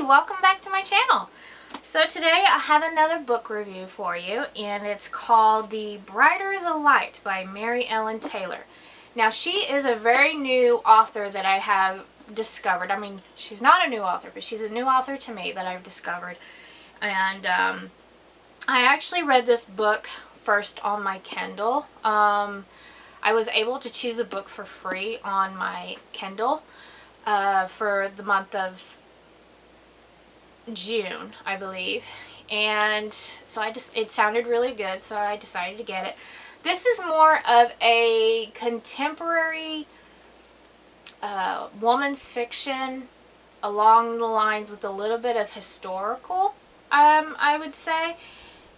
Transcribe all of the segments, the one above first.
Hi, welcome back to my channel. So today I have another book review for you, and it's called The Brighter the Light by Mary Ellen Taylor. Now, she is a very new author that I have discovered. I mean, she's not a new author, but she's a new author to me that I've discovered. And I actually read this book first on my Kindle. I was able to choose a book for free on my Kindle for the month of June, I believe, and so it sounded really good, so I decided to get it. This is more of a contemporary woman's fiction along the lines with a little bit of historical, I would say,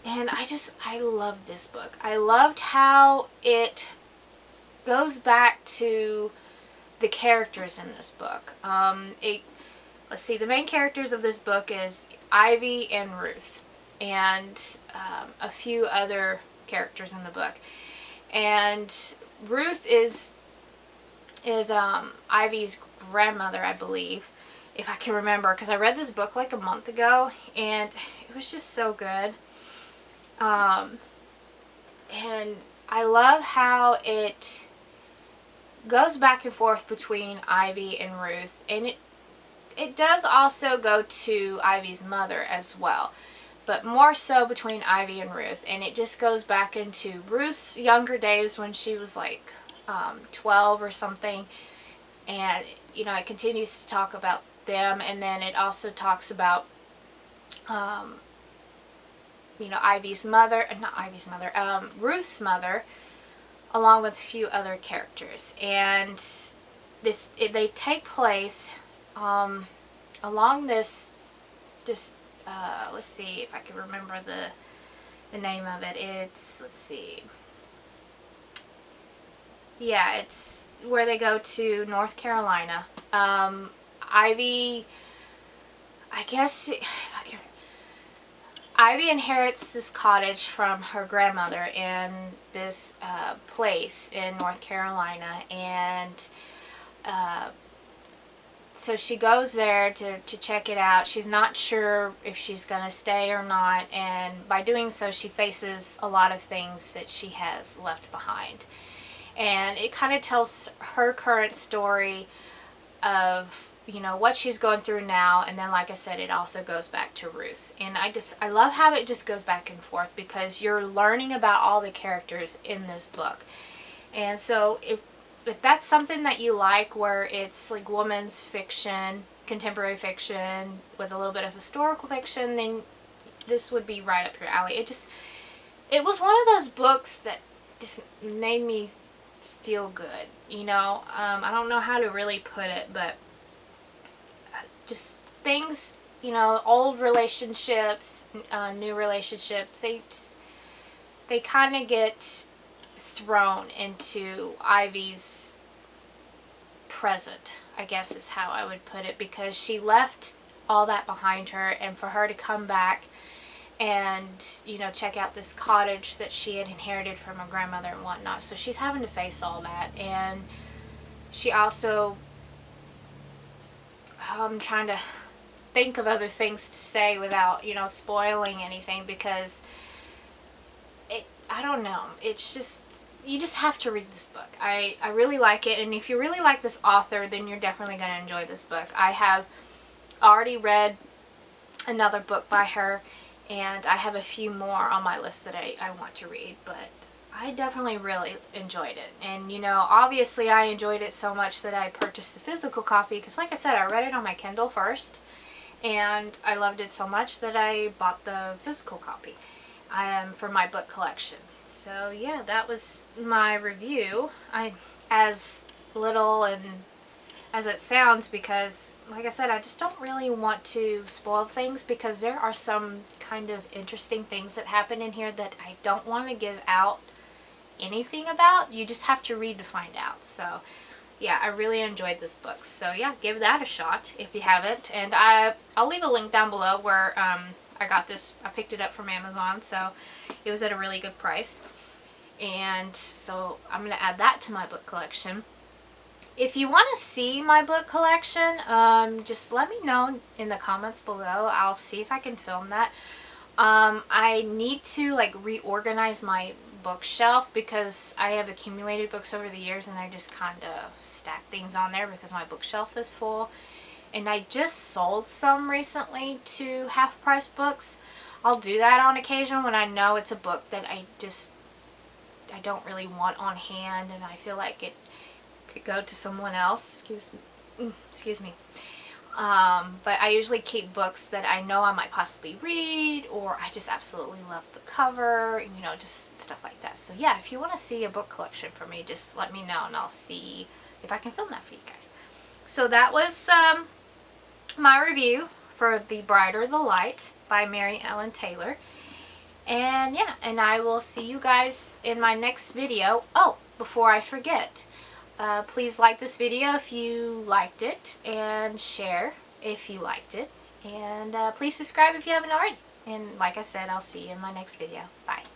and I loved this book. I loved how it goes back to the characters in this book. Let's see, the main characters of this book is Ivy and Ruth, and a few other characters in the book. And Ruth is Ivy's grandmother, I believe, if I can remember, because I read this book like a month ago, and it was just so good. And I love how it goes back and forth between Ivy and Ruth, and it does also go to Ivy's mother as well, but more so between Ivy and Ruth. And it just goes back into Ruth's younger days when she was like 12 or something, and you know, it continues to talk about them, and then it also talks about you know, Ruth's mother, along with a few other characters. And they take place along this, let's see if I can remember the name of it. It's, let's see, yeah, it's where they go to North Carolina. Ivy, I guess, if I can, Ivy inherits this cottage from her grandmother in this place in North Carolina, and so she goes there to check it out. She's not sure if she's going to stay or not, and by doing so she faces a lot of things that she has left behind. And it kind of tells her current story of, you know, what she's going through now, and then, like I said, it also goes back to Ruth. And I love how it just goes back and forth, because you're learning about all the characters in this book. And so if that's something that you like, where it's like woman's fiction, contemporary fiction with a little bit of historical fiction, then this would be right up your alley. It was one of those books that just made me feel good, you know. I don't know how to really put it, but just things, you know, old relationships, new relationships, they kind of get thrown into Ivy's present, I guess is how I would put it, because she left all that behind her, and for her to come back and, you know, check out this cottage that she had inherited from her grandmother and whatnot. So she's having to face all that, and she also, I'm trying to think of other things to say without, you know, spoiling anything, because I don't know, it's just, you just have to read this book. I really like it, and if you really like this author, then you're definitely going to enjoy this book. I have already read another book by her, and I have a few more on my list that I want to read, but I definitely really enjoyed it. And, you know, obviously I enjoyed it so much that I purchased the physical copy, because like I said, I read it on my Kindle first, and I loved it so much that I bought the physical copy for my book collection. So yeah, that was my review. As little and as it sounds, because like I said, I just don't really want to spoil things, because there are some kind of interesting things that happen in here that I don't want to give out anything about. You just have to read to find out. So yeah, I really enjoyed this book. So yeah, give that a shot if you haven't. And I'll leave a link down below where I got this. I picked it up from Amazon, so it was at a really good price. And so I'm going to add that to my book collection. If you want to see my book collection, just let me know in the comments below. I'll see if I can film that. I need to like reorganize my bookshelf because I have accumulated books over the years and I just kind of stack things on there because my bookshelf is full. And I just sold some recently to half price books. I'll do that on occasion when I know it's a book that I don't really want on hand and I feel like it could go to someone else. Excuse me. But I usually keep books that I know I might possibly read, or I just absolutely love the cover, you know, just stuff like that. So yeah, if you want to see a book collection from me, just let me know and I'll see if I can film that for you guys. So that was my review for The Brighter the Light by Mary Ellen Taylor. And yeah, and I will see you guys in my next video. Oh, before I forget, please like this video if you liked it, and share if you liked it, and please subscribe if you haven't already. And like I said, I'll see you in my next video. Bye.